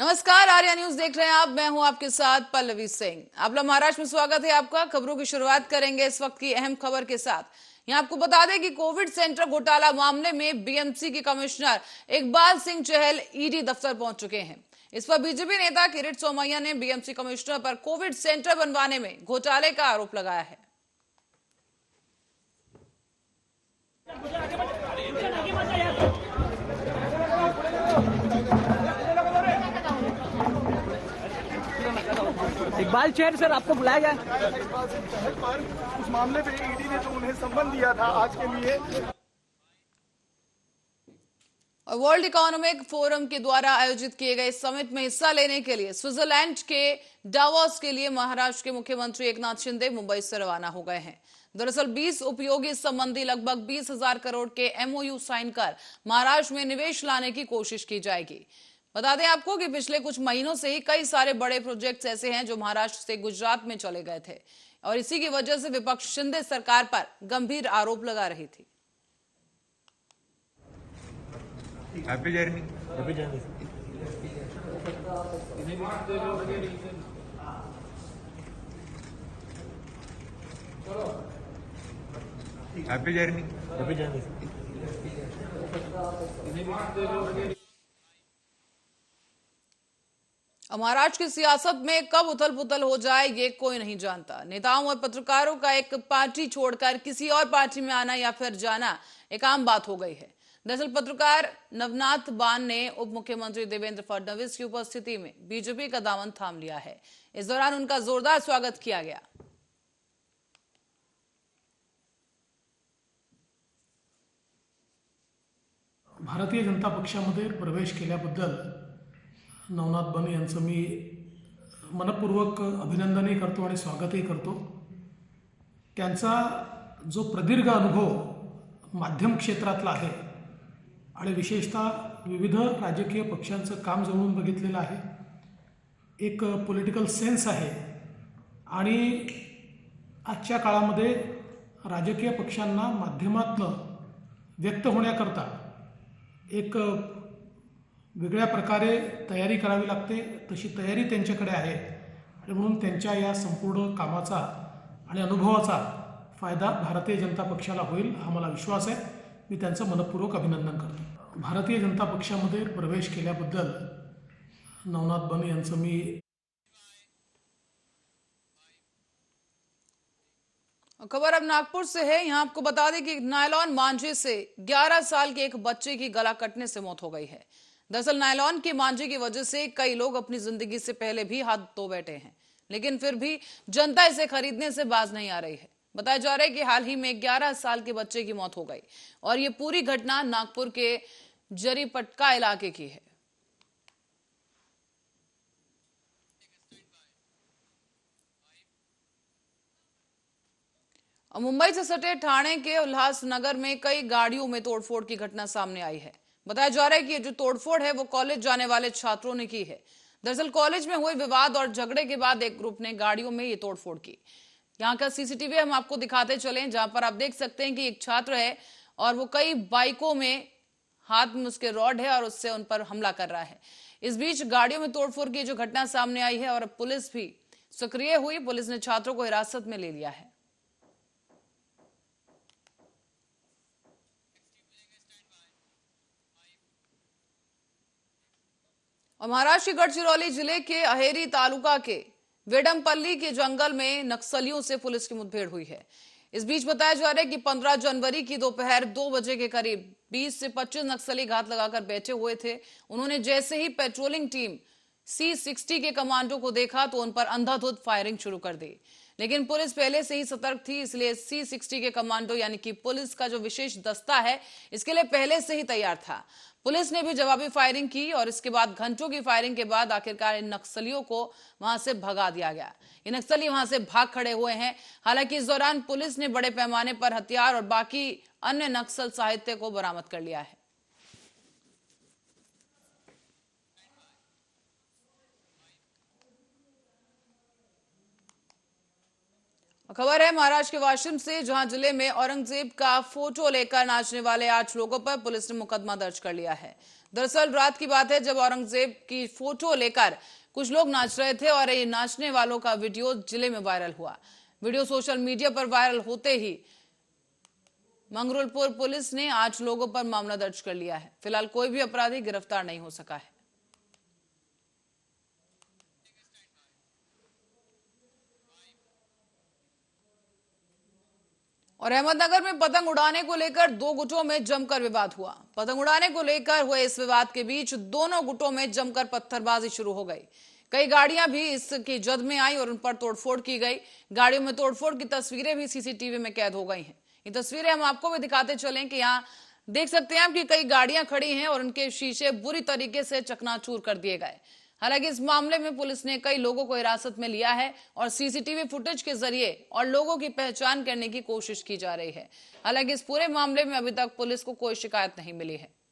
नमस्कार, आर्या न्यूज देख रहे हैं आप। मैं हूं आपके साथ पल्लवी सिंह। आप लोग महाराष्ट्र में स्वागत है आपका। खबरों की शुरुआत करेंगे इस वक्त की अहम खबर के साथ। यहां आपको बता दें कि कोविड सेंटर घोटाला मामले में बीएमसी के कमिश्नर इकबाल सिंह चहल ईडी दफ्तर पहुंच चुके हैं। इस पर बीजेपी नेता किरीट सोमैया ने बीएमसी कमिश्नर पर कोविड सेंटर बनवाने में घोटाले का आरोप लगाया है। इकबाल चहल सर, आपको बुलाया गया। इकबाल सिंह चहल पर उस मामले पे ईडी ने जो उन्हें सम्मन दिया था आज के लिए। और वर्ल्ड इकोनॉमिक फोरम के द्वारा आयोजित किए गए समिट में हिस्सा लेने के लिए स्विट्जरलैंड के डावोस के लिए महाराष्ट्र के मुख्यमंत्री एकनाथ शिंदे मुंबई से रवाना हो गए हैं। दरअसल 20 उपयोगी संबंधी लगभग 20,000 करोड़ के एमओयू साइन कर महाराष्ट्र में निवेश लाने की कोशिश की जाएगी। बता दें आपको कि पिछले कुछ महीनों से ही कई सारे बड़े प्रोजेक्ट्स ऐसे हैं जो महाराष्ट्र से गुजरात में चले गए थे और इसी की वजह से विपक्ष शिंदे सरकार पर गंभीर आरोप लगा रही थी। Happy journey. Happy journey. Happy journey. Happy journey. Maharashtra की सियासत में कब उथल पुथल हो जाए ये कोई नहीं जानता। नेताओं और पत्रकारों का एक पार्टी छोड़कर किसी और पार्टी में आना या फिर जाना एक आम बात हो गई है। दरअसल पत्रकार नवनाथ बान ने उप मुख्यमंत्री देवेंद्र फडणवीस की उपस्थिति में बीजेपी का दामन थाम लिया है। इस दौरान उनका जोरदार स्वागत किया गया। भारतीय जनता पक्षामध्ये प्रवेश केल्याबद्दल नवनाथ बन यांचं मी मनपूर्वक अभिनंदनही करतो आणि स्वागतही करतो। त्यांचा जो प्रदीर्घ अनुभव माध्यम क्षेत्रातला आहे आणि विशेषतः विविध राजकीय पक्षांचं काम जवळून बघितलेलं आहे, एक पॉलिटिकल सेन्स आहे आणि आजच्या काळामध्ये राजकीय पक्षांना माध्यमातून व्यक्त होण्याकरता एक वेगळ्या प्रकारे तयारी करावी लागते। तशी तयारी त्यांच्याकडे आहे आणि म्हणून त्यांच्या या संपूर्ण कामाचा आणि अनुभवाचा फायदा भारतीय जनता पक्षाला होईल हा मला विश्वास आहे। मी त्यांचं मनपूर्वक अभिनंदन करतो। भारतीय जनता पक्षामध्ये प्रवेश केल्याबद्दल नवनाथ बन यांचं मी खबर अब नागपुर से है। यहां आपको बता दें कि नायलॉन मांझे से 11 साल के एक बच्चे की गला कटने से मौत हो गई है। दरअसल नायलॉन के मांझे की वजह से कई लोग अपनी जिंदगी से पहले भी हाथ धो बैठे हैं, लेकिन फिर भी जनता इसे खरीदने से बाज नहीं आ रही है। बताया जा रहा है कि हाल ही में 11 साल के बच्चे की मौत हो गई और ये पूरी घटना नागपुर के जरीपटका इलाके की है। मुंबई से सटे ठाणे के उल्लासनगर में कई गाड़ियों में तोड़फोड़ की घटना सामने आई है। बताया जा रहा है कि ये जो तोड़फोड़ है वो कॉलेज जाने वाले छात्रों ने की है। दरअसल कॉलेज में हुए विवाद और झगड़े के बाद एक ग्रुप ने गाड़ियों में ये तोड़फोड़ की। यहाँ का सीसीटीवी हम आपको दिखाते चलें, जहां पर आप देख सकते हैं कि एक छात्र है और वो कई बाइकों में हाथ में उसके रॉड है और उससे उन पर हमला कर रहा है। इस बीच गाड़ियों में तोड़फोड़ की जो घटना सामने आई है और पुलिस भी सक्रिय हुई। पुलिस ने छात्रों को हिरासत में ले लिया है। और महाराष्ट्र के गढ़चिरौली जिले के अहेरी तालुका के वेडमपल्ली के जंगल में नक्सलियों से पुलिस की मुठभेड़ हुई है। इस बीच बताया जा रहा है कि 15 जनवरी की दोपहर 2 बजे के करीब 20 से 25 नक्सली घात लगाकर बैठे हुए थे। उन्होंने जैसे ही पेट्रोलिंग टीम C60 के कमांडो को देखा तो उन पर अंधाधुंध फायरिंग शुरू कर दी, लेकिन पुलिस पहले से ही सतर्क थी, इसलिए C60 के कमांडो यानी कि पुलिस का जो विशेष दस्ता है इसके लिए पहले से ही तैयार था। पुलिस ने भी जवाबी फायरिंग की और इसके बाद घंटों की फायरिंग के बाद आखिरकार इन नक्सलियों को वहां से भगा दिया गया। ये नक्सली वहां से भाग खड़े हुए हैं। हालांकि इस दौरान पुलिस ने बड़े पैमाने पर हथियार और बाकी अन्य नक्सल साहित्य को बरामद कर लिया है। खबर है महाराष्ट्र के वाशिम से, जहां जिले में औरंगजेब का फोटो लेकर नाचने वाले 8 लोगों पर पुलिस ने मुकदमा दर्ज कर लिया है। दरअसल रात की बात है जब औरंगजेब की फोटो लेकर कुछ लोग नाच रहे थे और ये नाचने वालों का वीडियो जिले में वायरल हुआ। वीडियो सोशल मीडिया पर वायरल होते ही मंगरुलपुर पुलिस ने 8 लोगों पर मामला दर्ज कर लिया है। फिलहाल कोई भी अपराधी गिरफ्तार नहीं हो सका है। और अहमदनगर में पतंग उड़ाने को लेकर 2 गुटों में जमकर विवाद हुआ। पतंग उड़ाने को लेकर हुए इस विवाद के बीच दोनों गुटों में जमकर पत्थरबाजी शुरू हो गई। कई गाड़ियां भी इसकी जद में आई और उन पर तोड़फोड़ की गई। गाड़ियों में तोड़फोड़ की तस्वीरें भी सीसीटीवी में कैद हो गई हैं। ये तस्वीरें हम आपको भी दिखाते चलें कि यहाँ देख सकते हैं कि कई गाड़ियां खड़ी हैं और उनके शीशे बुरी तरीके से चकनाचूर कर दिए गए। हालांकि इस मामले में पुलिस ने कई लोगों को हिरासत में लिया है और सीसीटीवी फुटेज के जरिए और लोगों की पहचान करने की कोशिश की जा रही है। हालांकि इस पूरे मामले में अभी तक पुलिस को कोई शिकायत नहीं मिली है।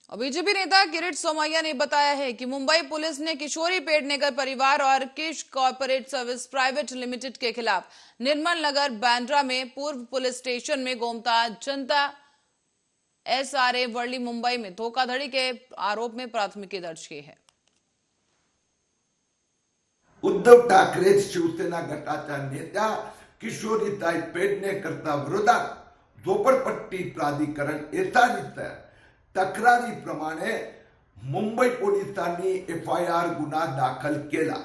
और बीजेपी नेता किरीट सोमैया ने बताया है कि मुंबई पुलिस ने किशोरी पेडनेकर परिवार और किश कॉर्पोरेट सर्विस प्राइवेट लिमिटेड के खिलाफ निर्मल नगर बांद्रा में पूर्व पुलिस स्टेशन में गोमता जनता SRA वर्ली मुंबई में धोखाधड़ी के आरोप में प्राथमिकी दर्ज की है। उद्धव ठाकरे शिवसेना गटाच्या नेत्या किशोरीताई पेडणेकरच्या विरोधात झोपडपट्टी प्राधिकरण SREच्या तक्रारीप्रमाणे मुंबई पोलिसांनी FIR गुन्हा दाखल केला।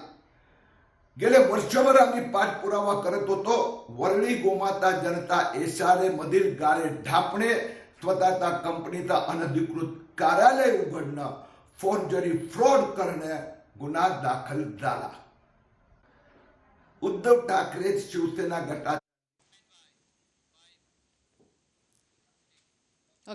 गेले वर्षभर आम्ही पाठपुरावा करत होतो। वर्ली गोमाता जनता SRA मधील गाळे ढापणे, स्वतःचा कंपनीचा अनधिकृत कार्यालय उघडणं, फोर्जरी फ्रॉड करणे गुन्हा दाखल झाला। उद्धव ठाकरे शिवसेना गटात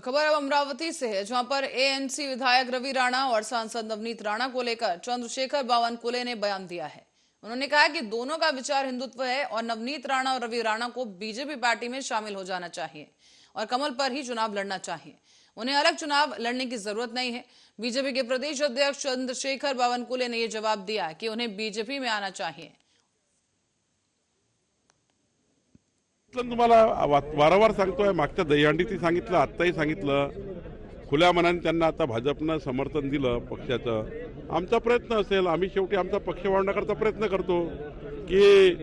खबर अब अमरावती से है, जहां पर ANC विधायक रवि राणा और सांसद नवनीत राणा को लेकर चंद्रशेखर बावनकुले ने बयान दिया है। उन्होंने कहा कि दोनों का विचार हिंदुत्व है और नवनीत राणा और रवि राणा को बीजेपी पार्टी में शामिल हो जाना चाहिए और कमल पर ही चुनाव लड़ना चाहिए। उन्हें अलग चुनाव लड़ने की जरूरत नहीं है। बीजेपी के प्रदेश अध्यक्ष चंद्रशेखर बावनकुले ने यह जवाब दिया कि उन्हें बीजेपी में आना चाहिए। तुम्हाला वारंवार सांगतोय, मागच्या दहीहंडीतही सांगितलं, आत्ताही सांगितलं, खुल्या मनाने त्यांना आता भाजपनं समर्थन दिलं पक्षाचं। आमचा प्रयत्न असेल, आम्ही शेवटी आमचा पक्ष वाढवण्याकरता प्रयत्न करतो की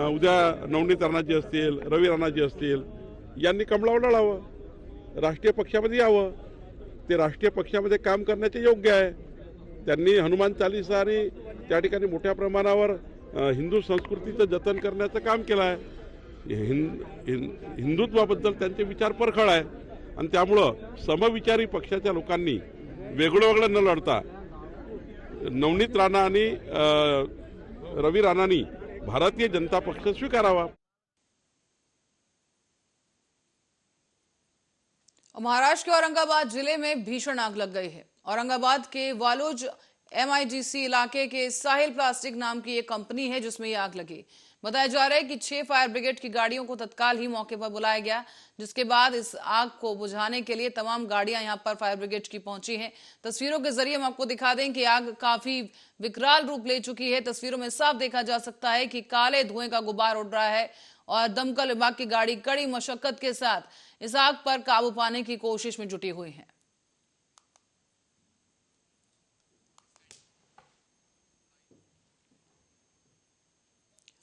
उद्या नवनीत राणाजी असतील, रवी राणाजी असतील, यांनी कमळावर लढावं, राष्ट्रीय पक्षामध्ये यावं। ते राष्ट्रीय पक्षामध्ये काम करण्याचे योग्य आहे। त्यांनी हनुमान चालीसा आणि त्या ठिकाणी मोठ्या प्रमाणावर हिंदू संस्कृतीचं जतन करण्याचं काम केलं आहे। हिंदुत्वाबद्दल त्यांचे विचार परखड आहे आणि त्यामुळं समविचारी पक्षाच्या लोकांनी वेगळं वेगळं न लढता नवनीत राणा आणि रवी राणांनी भारतीय जनता पक्ष स्वीकारावा। महाराष्ट्र के औरंगाबाद जिले में भीषण आग लग गई है। औरंगाबाद के वालोज MIDC इलाके के साहिल प्लास्टिक नाम की एक कंपनी है जिसमें ये आग लगी। बताया जा रहा है कि 6 फायर ब्रिगेड की गाड़ियों को तत्काल ही मौके पर बुलाया गया, जिसके बाद इस आग को बुझाने के लिए तमाम गाड़ियां यहां पर फायर ब्रिगेड की पहुंची हैं। तस्वीरों के जरिए हम आपको दिखा दें कि आग काफी विकराल रूप ले चुकी है। तस्वीरों में साफ देखा जा सकता है कि काले धुएं का गुबार उड़ रहा है और दमकल विभाग की गाड़ी कड़ी मशक्कत के साथ इस आग पर काबू पाने की कोशिश में जुटी हुई है।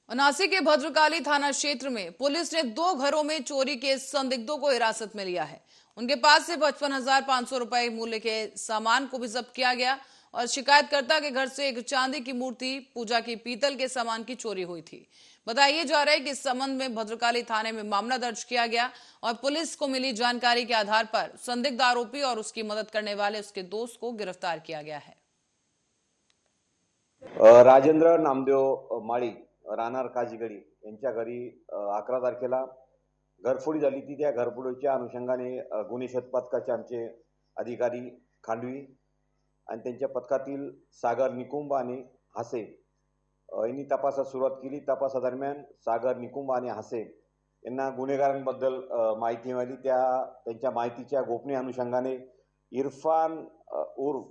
नासिक के भद्रकाली थाना क्षेत्र में पुलिस ने 2 घरों में चोरी के संदिग्धों को हिरासत में लिया है। उनके पास से 55,500 रुपए मूल्य के सामान को भी जब्त किया गया और शिकायतकर्ता के घर से एक चांदी की मूर्ति, पूजा की पीतल के सामान की चोरी हुई थी। बताया जा रहा है कि इस संबंध में भद्रकाली थाने में मामला दर्ज किया गया और पुलिस को मिली जानकारी के आधार पर संदिग्ध आरोपी और उसकी मदद करने वाले उसके दोस्त को गिरफ्तार किया गया है। राजेंद्र नामदेव माळी राहणार काजीगडी यांच्या घरी 11 तारखेला घरफोडी झाली ती। त्या घरफोडीच्या अनुषंगाने गुन्हे शोध पथकाचे आमचे अधिकारी खांडवी आणि त्यांच्या पथकातील सागर निकुंब आणि हासे यांनी तपासास सुरुवात केली। तपासादरम्यान सागर निकुंब आणि हासे यांना गुन्हेगारांबद्दल माहिती मिळाली। त्यांच्या माहितीच्या गोपनीय अनुषंगाने इरफान उर्फ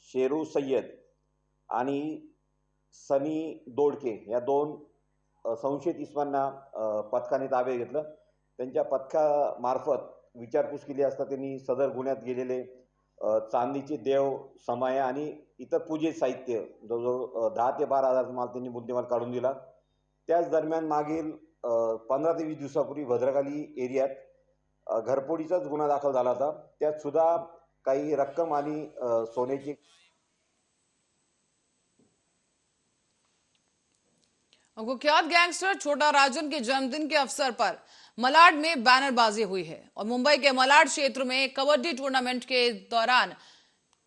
शेरू सय्यद आणि सनी दोडके या 2 संशयित इसमांना पथकाने ताब्यात घेतलं. त्यांच्या पथकामार्फत विचारपूस केली असता त्यांनी सदर गुन्ह्यात गेलेले चांदीचे देव, समाया आणि इतर पूजेचे साहित्य जवळजवळ 10 ते 12 हजाराचा माल त्यांनी मुद्देमाल काढून दिला. त्याच दरम्यान मागील 15 ते 20 दिवसापूर्वी भद्रकाली एरियात घरफोडीचाच गुन्हा दाखल झाला होता. त्यात सुद्धा काही रक्कम आणि सोन्याची कुख्यात गैंगस्टर छोटा राजन के जन्मदिन के अवसर पर मलाड में बैनरबाजी हुई है और मुंबई के मलाड क्षेत्र में कबड्डी टूर्नामेंट के दौरान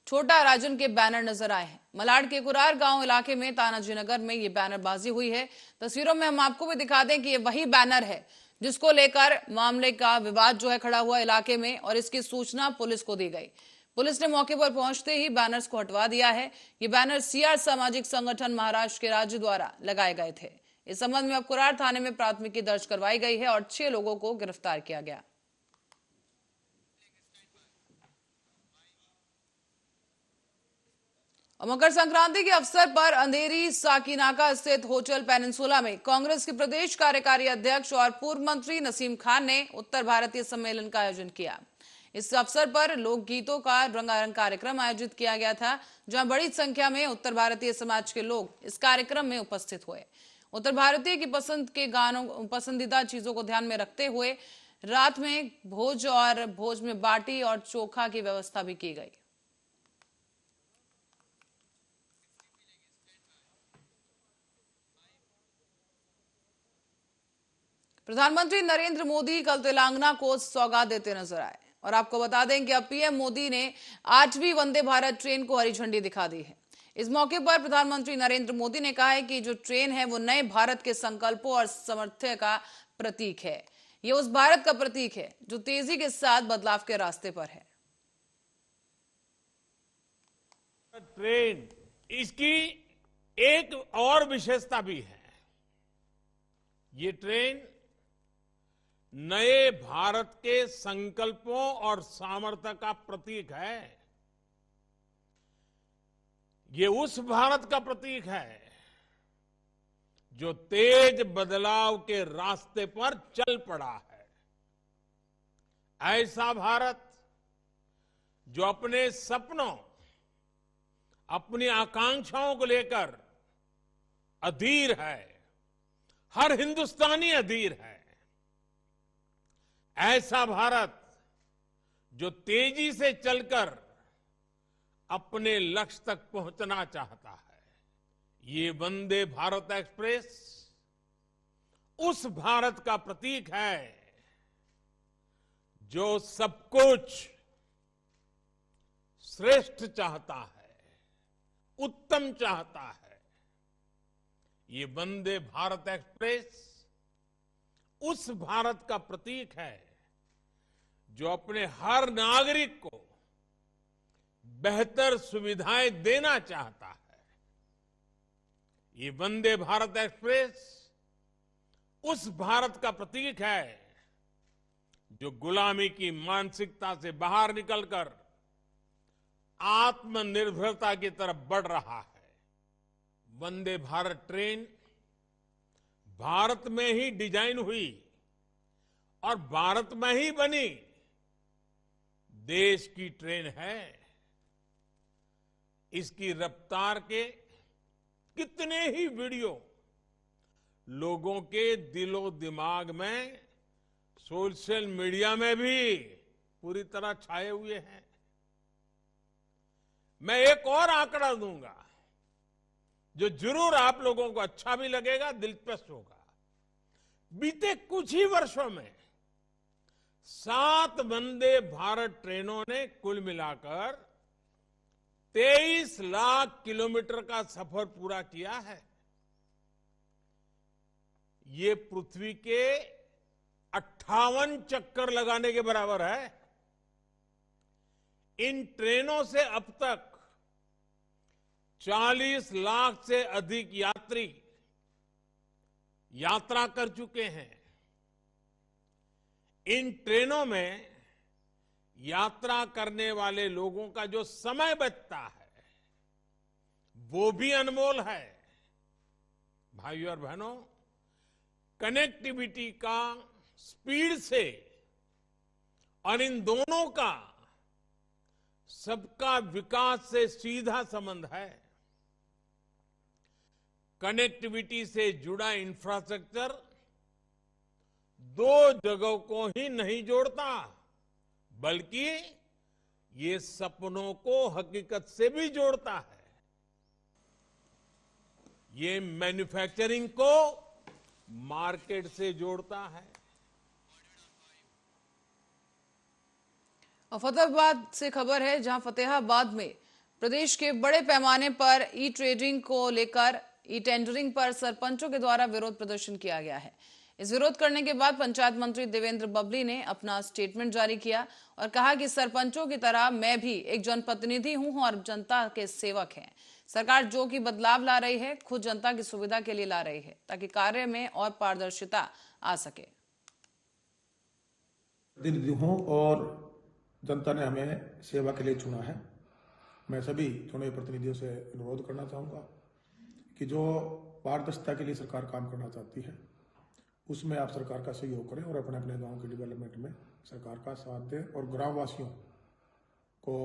छोटा राजन के बैनर नजर आए हैं. मलाड के कुरार गांव इलाके में तानाजी नगर में ये बैनरबाजी हुई है. तस्वीरों में हम आपको भी दिखा दें कि ये वही बैनर है जिसको लेकर मामले का विवाद जो है खड़ा हुआ इलाके में और इसकी सूचना पुलिस को दी गई. पुलिस ने मौके पर पहुंचते ही बैनर्स को हटवा दिया है. ये बैनर सीआर सामाजिक संगठन महाराष्ट्र के राज्य द्वारा लगाए गए थे. इस संबंध में अब कुरार थाने में प्राथमिकी दर्ज करवाई गई है और 6 लोगों को गिरफ्तार किया गया. मकर संक्रांति के अवसर पर अंधेरी साकीनाका स्थित होटल पेनिनसुला में कांग्रेस के प्रदेश कार्यकारी अध्यक्ष और पूर्व मंत्री नसीम खान ने उत्तर भारतीय सम्मेलन का आयोजन किया. इस अवसर पर लोकगीतों का रंगारंग कार्यक्रम आयोजित किया गया था, जहां बड़ी संख्या में उत्तर भारतीय समाज के लोग इस कार्यक्रम में उपस्थित हुए. उत्तर भारतीय की पसंद के गानों, पसंदीदा चीजों को ध्यान में रखते हुए रात में भोज में बाटी और चोखा की व्यवस्था भी की गई. प्रधानमंत्री नरेंद्र मोदी कल तेलंगाना को सौगात देते नजर आए और आपको बता दें कि अब पीएम मोदी ने 8वीं वंदे भारत ट्रेन को हरी झंडी दिखा दी है. इस मौके पर प्रधानमंत्री नरेंद्र मोदी ने कहा है कि जो ट्रेन है वो नए भारत के संकल्पों और सामर्थ्य का प्रतीक है. ये उस भारत का प्रतीक है जो तेजी के साथ बदलाव के रास्ते पर है. ट्रेन इसकी एक और विशेषता भी है. ये ट्रेन नए भारत के संकल्पों और सामर्थ्य का प्रतीक है. ये उस भारत का प्रतीक है जो तेज बदलाव के रास्ते पर चल पड़ा है. ऐसा भारत जो अपने सपनों, अपनी आकांक्षाओं को लेकर अधीर है. हर हिंदुस्तानी अधीर है. ऐसा भारत जो तेजी से चलकर अपने लक्ष्य तक पहुंचना चाहता है. ये वंदे भारत एक्सप्रेस उस भारत का प्रतीक है जो सब कुछ श्रेष्ठ चाहता है, उत्तम चाहता है. ये वंदे भारत एक्सप्रेस उस भारत का प्रतीक है जो अपने हर नागरिक को बेहतर सुविधाएं देना चाहता है. ये वंदे भारत एक्सप्रेस उस भारत का प्रतीक है जो गुलामी की मानसिकता से बाहर निकलकर आत्मनिर्भरता की तरफ बढ़ रहा है. वंदे भारत ट्रेन भारत में ही डिजाइन हुई और भारत में ही बनी देश की ट्रेन है. इसकी रफ्तार के कितने ही वीडियो लोगों के दिलो दिमाग में, सोशल मीडिया में भी पूरी तरह छाए हुए हैं. मैं एक और आंकड़ा दूंगा जो जरूर आप लोगों को अच्छा भी लगेगा, दिलचस्प होगा. बीते कुछ ही वर्षों में 7 वंदे भारत ट्रेनों ने कुल मिलाकर 23 लाख किलोमीटर का सफर पूरा किया है. ये पृथ्वी के 58 चक्कर लगाने के बराबर है. इन ट्रेनों से अब तक 40 लाख से अधिक यात्री यात्रा कर चुके हैं. इन ट्रेनों में यात्रा करने वाले लोगों का जो समय बचता है वो भी अनमोल है। भाइयों और बहनों, कनेक्टिविटी का स्पीड से और इन दोनों का सबका विकास से सीधा संबंध है। कनेक्टिविटी से जुड़ा इंफ्रास्ट्रक्चर दो जगहों को ही नहीं जोड़ता, बल्कि ये सपनों को हकीकत से भी जोड़ता है। ये मैन्युफैक्चरिंग को मार्केट से जोड़ता है। और फतेहाबाद से खबर है, जहां फतेहाबाद में प्रदेश के बड़े पैमाने पर ई ट्रेडिंग को लेकर ई टेंडरिंग पर सरपंचों के द्वारा विरोध प्रदर्शन किया गया है। इस विरोध करने के बाद पंचायत मंत्री देवेंद्र बबली ने अपना स्टेटमेंट जारी किया और कहा कि सरपंचों की तरह मैं भी एक जनप्रतिनिधि हूं और जनता के सेवक हैं। सरकार जो कि बदलाव ला रही है, खुद जनता की सुविधा के लिए ला रही है, ताकि कार्य में और पारदर्शिता आ सके। प्रतिनिधि हूँ और जनता ने हमें सेवा के लिए चुना है। मैं सभी चुने प्रतिनिधियों से अनुरोध करना चाहूँगा कि जो पारदर्शिता के लिए सरकार काम करना चाहती है, उसमें आप सरकार का सहयोग करें और अपने अपने गांव के डेवलपमेंट में सरकार का साथ दें और ग्रामवासियों को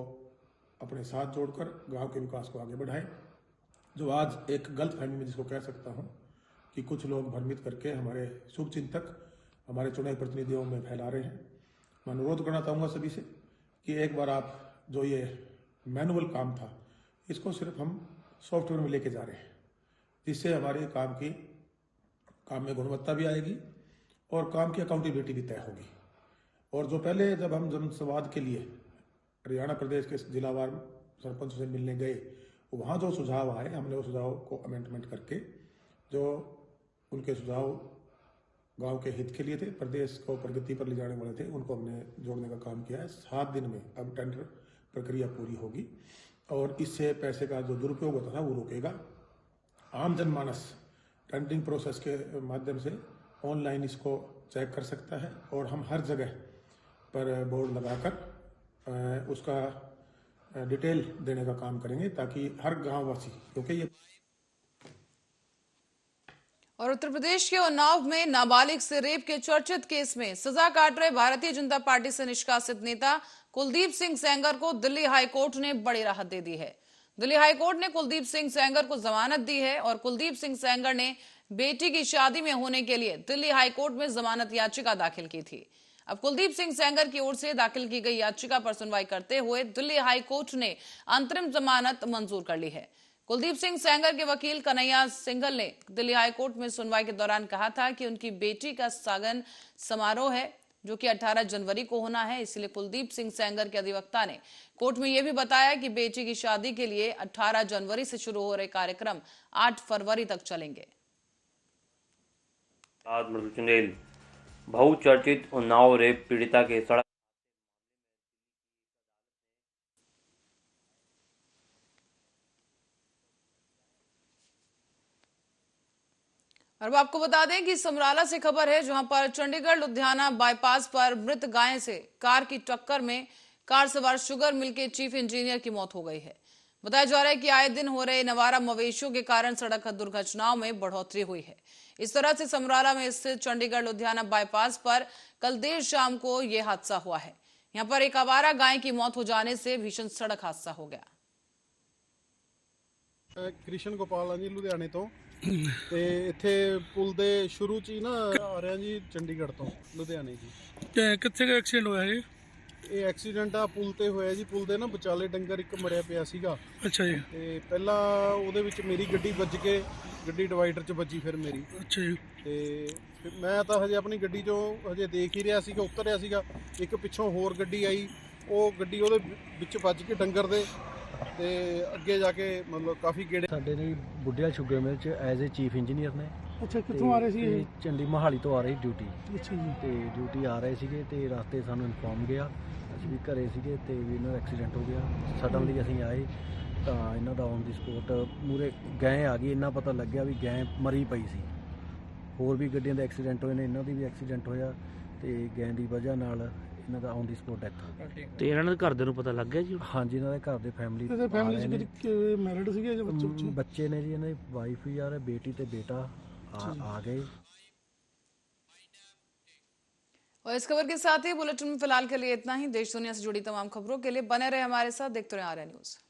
अपने साथ जोड़कर गांव के विकास को आगे बढ़ाएं। जो आज एक गलतफहमी में जिसको कह सकता हूं कि कुछ लोग भ्रमित करके हमारे शुभचिंतक हमारे चुने प्रतिनिधियों में फैला रहे हैं। मैं अनुरोध करना चाहूँगा सभी से कि एक बार आप जो ये मैनुअल काम था, इसको सिर्फ हम सॉफ्टवेयर में लेके जा रहे हैं, जिससे हमारे काम में गुणवत्ता भी आएगी और काम की अकाउंटेबिलिटी भी तय होगी। और जो पहले जब हम जनसंवाद के लिए हरियाणा प्रदेश के जिलावार सरपंच से मिलने गए, वहाँ जो सुझाव आए, हमने उस सुझाव को अमेंडमेंट करके जो उनके सुझाव गांव के हित के लिए थे, प्रदेश को प्रगति पर ले जाने वाले थे, उनको हमने जोड़ने का काम किया है। 7 दिन में अब टेंडर प्रक्रिया पूरी होगी और इससे पैसे का जो दुरुपयोग होता था वो रुकेगा। आम जनमानस टेंडरिंग प्रोसेस के माध्यम से ऑनलाइन इसको चेक कर सकता है और हम हर जगह पर बोर्ड लगाकर उसका डिटेल देने का काम करेंगे, ताकि हर गांववासी, क्योंकि ये। और उत्तर प्रदेश के उन्नाव में नाबालिग से रेप के चर्चित केस में सजा काट रहे भारतीय जनता पार्टी से निष्कासित नेता कुलदीप सिंह सेंगर को दिल्ली हाईकोर्ट ने बड़ी राहत दे दी है। दिल्ली हाईकोर्ट ने कुलदीप सिंह सेंगर को जमानत दी है और कुलदीप सिंह सेंगर ने बेटी की शादी में होने के लिए दिल्ली हाईकोर्ट में जमानत याचिका दाखिल की थी। अब कुलदीप सिंह सेंगर की ओर से दाखिल की गई याचिका पर सुनवाई करते हुए दिल्ली हाईकोर्ट ने अंतरिम जमानत मंजूर कर ली है। कुलदीप सिंह सेंगर के वकील कन्हैया सिंघल ने दिल्ली हाईकोर्ट में सुनवाई के दौरान कहा था कि उनकी बेटी का सागन समारोह है जो कि 18 जनवरी को होना है, इसलिए कुलदीप सिंह सेंगर के अधिवक्ता ने कोर्ट में यह भी बताया कि बेटी की शादी के लिए 18 जनवरी से शुरू हो रहे कार्यक्रम 8 फरवरी तक चलेंगे। चुंदेल बहुचर्चित उन्नाव रेप पीड़िता के सड़क। और आपको बता दें कि समराला से खबर है, जहां पर चंडीगढ़ लुधियाना बाईपास पर मृत गाय से कार की टक्कर में कार सवार शुगर मिल के चीफ इंजीनियर की मौत हो गई है। बताया जा रहा है कि आए दिन हो रहे नवारा मवेशियों के कारण सड़क दुर्घटनाओं में बढ़ोतरी हुई है। इस तरह से समराला में स्थित चंडीगढ़ लुधियाना बाईपास पर कल देर शाम को यह हादसा हुआ है। यहां पर एक आवारा गाय की मौत हो जाने से भीषण सड़क हादसा हो गया। कृष्ण गोपाल जी लुधियाने तो ਤੇ ਇੱਥੇ ਪੁਲ ਦੇ ਸ਼ੁਰੂ ਚ ਹੀ ਨਾ ਆ ਰਿਹਾ ਜੀ ਚੰਡੀਗੜ੍ਹ ਤੋਂ ਲੁਧਿਆਣੇ ਜੀ। ਤੇ ਕਿੱਥੇ ਦਾ ਐਕਸੀਡੈਂਟ ਹੋਇਆ ਜੀ? ਇਹ ਐਕਸੀਡੈਂਟ ਆ ਪੁਲ ਤੇ ਹੋਇਆ ਜੀ। ਪੁਲ ਦੇ ਨਾ ਵਿਚਾਲੇ ਡੰਗਰ ਇੱਕ ਮਰਿਆ ਪਿਆ ਸੀਗਾ। ਅੱਛਾ ਜੀ। ਤੇ ਪਹਿਲਾਂ ਉਹਦੇ ਵਿੱਚ ਮੇਰੀ ਗੱਡੀ ਵੱਜ ਕੇ ਗੱਡੀ ਡਿਵਾਈਡਰ 'ਚ ਵੱਜੀ ਫਿਰ ਮੇਰੀ। ਅੱਛਾ ਜੀ। ਤੇ ਮੈਂ ਤਾਂ ਹਜੇ ਆਪਣੀ ਗੱਡੀ 'ਚੋਂ ਹਜੇ ਦੇਖ ਹੀ ਰਿਹਾ ਸੀਗਾ, ਉਤਰ ਰਿਹਾ ਸੀਗਾ। ਇੱਕ ਪਿੱਛੋਂ ਹੋਰ ਗੱਡੀ ਆਈ, ਉਹ ਗੱਡੀ ਉਹਦੇ ਵਿੱਚ ਵੱਜ ਕੇ ਡੰਗਰ ਦੇ ਤੇ ਅੱਗੇ ਜਾ ਕੇ ਮਤਲਬ ਕਾਫੀ ਗੇੜੇ। ਸਾਡੇ ਨੇ ਬੁੱਢਿਆ ਸ਼ੂਗਰ ਮਿਲ ਚ ਐਜ਼ ਏ ਚੀਫ ਇੰਜੀਨੀਅਰ ਨੇ। ਅੱਛਾ, ਕਿੱਥੋਂ ਆ ਰਹੇ ਸੀ ਇਹ? ਚੰਡੀ ਮੋਹਾਲੀ ਤੋਂ ਆ ਰਹੀ ਡਿਊਟੀ। ਅੱਛਾ ਜੀ। ਤੇ ਡਿਊਟੀ ਆ ਰਹੇ ਸੀਗੇ ਤੇ ਰਸਤੇ ਸਾਨੂੰ ਇਨਫੋਰਮ ਗਿਆ, ਅਸੀਂ ਵੀ ਘਰੇ ਸੀਗੇ ਤੇ ਵੀ ਇਹਨਾਂ ਦਾ ਐਕਸੀਡੈਂਟ ਹੋ ਗਿਆ। ਸਡਨਲੀ ਅਸੀਂ ਆਏ ਤਾਂ ਇਹਨਾਂ ਦਾ ਔਨ ਦੀ ਸਪੋਟ ਮੂਰੇ ਗਏ ਆ ਗਈ। ਇੰਨਾ ਪਤਾ ਲੱਗਿਆ ਵੀ ਗਏ ਮਰੀ ਪਈ ਸੀ। ਹੋਰ ਵੀ ਗੱਡੀਆਂ ਦੇ ਐਕਸੀਡੈਂਟ ਹੋਏ ਨੇ, ਇਹਨਾਂ ਦੀ ਵੀ ਐਕਸੀਡੈਂਟ ਹੋਇਆ ਤੇ ਗੈਂ ਦੀ ਵਜ੍ਹਾ ਨਾਲ ਇਹਨਾਂ ਦਾ ਔਨ ਦੀ ਸਪੋਟ ਡੈਥ ਹੋ ਗਈ। ਤੇ ਇਹਨਾਂ ਦੇ ਘਰਦਿਆਂ ਨੂੰ ਪਤਾ ਲੱਗ ਗਿਆ ਜੀ? ਹਾਂਜੀ, ਇਹਨਾਂ ਦੇ ਘਰ ਦੇ ਫੈਮਿਲੀ ਮੈਰਿਡ ਸੀਗੇ ਜਾਂ ਬੱਚੇ ਨੇ ਜੀ, ਇਹਨਾਂ ਦੀ ਵਾਈਫ ਹੀ ਆ, ਬੇਟੀ ਤੇ बेटा आ गए। और इस खबर के साथ ही बुलेटिन में फिलहाल के लिए इतना ही। देश दुनिया से जुड़ी तमाम खबरों के लिए बने रहे हमारे साथ, देखते रहे आर्या न्यूज।